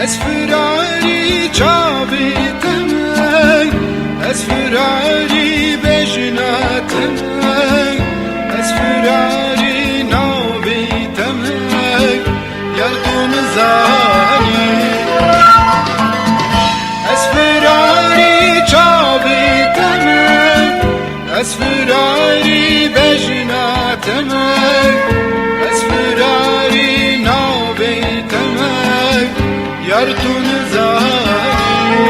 Ez firari çabitemey, ez firari bejnatemey, ez firari nabitemey, yardum zani. Ez firari çabitemey, ez firari bejnatemey, ez firari nabitemey, yardum zani.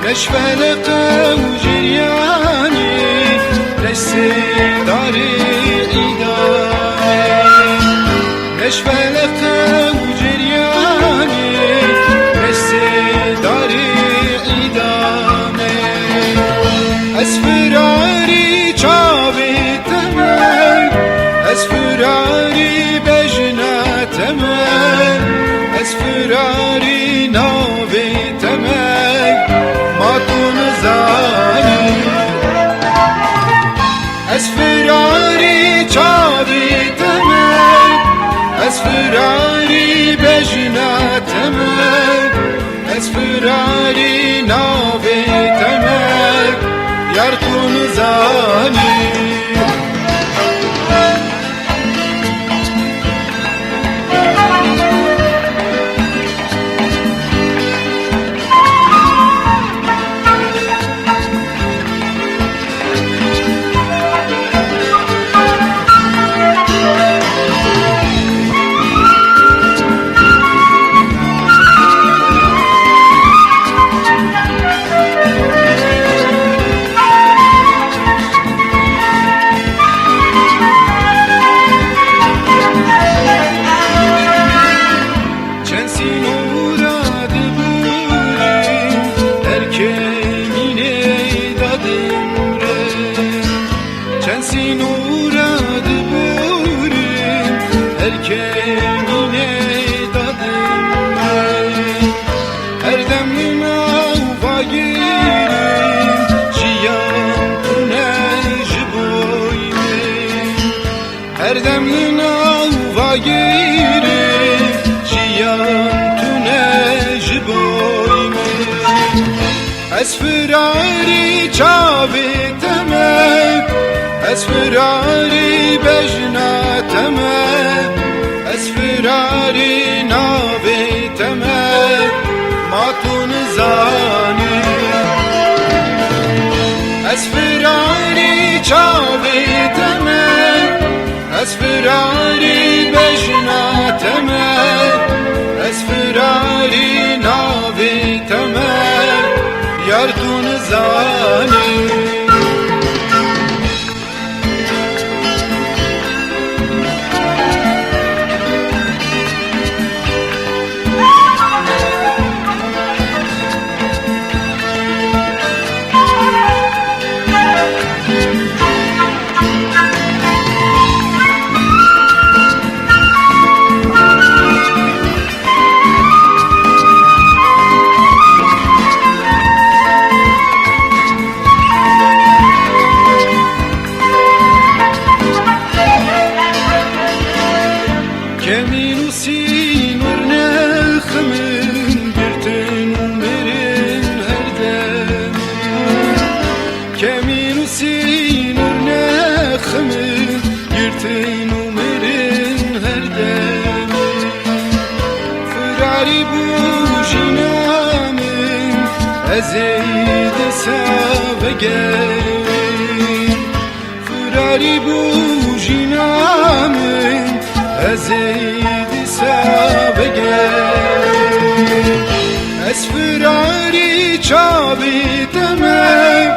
نشفلق وجرياني للسداري عيداني نشفلق وجرياني للسداري عيداني أسفراري çabitemey أسفراري bejnatemey أسفراري nabitemey matun zani. Ez firari çabitemey, ez firari bejnatemey, ez firari nabitemey, yardum zani. Sensin uğradı burim, erkemine dadım ben. Erdemlim avva girim, jiyan tunej boyme. Erdemlim avva girim, jiyan tunej boyme. Ez firari çabitemey, ez firari bejnatemey, ez firari nabitemey, matun zani. Ez firari çabitemey, ez firari bejnatemey, ez firari nabitemey, yardum zani. Keminu sinur nexmin girtin umerin herdem. Keminu sinur nexmin girtin umerin herdem. Firari bu jinamin ezeyde save gelin. یاری بوجینامن ازیدی سابگه از فراری چابی تمه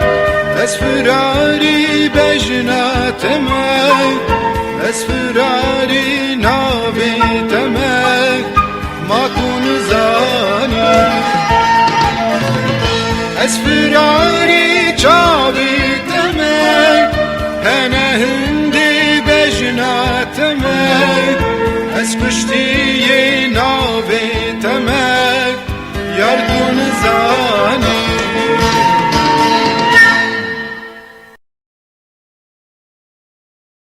از فراری بجنا تمه از فراری نابی تمه ما کن زانی از فراری چابی تمه هنه هندی بجنا تمه از کشتی نابی تمه یار کن زانی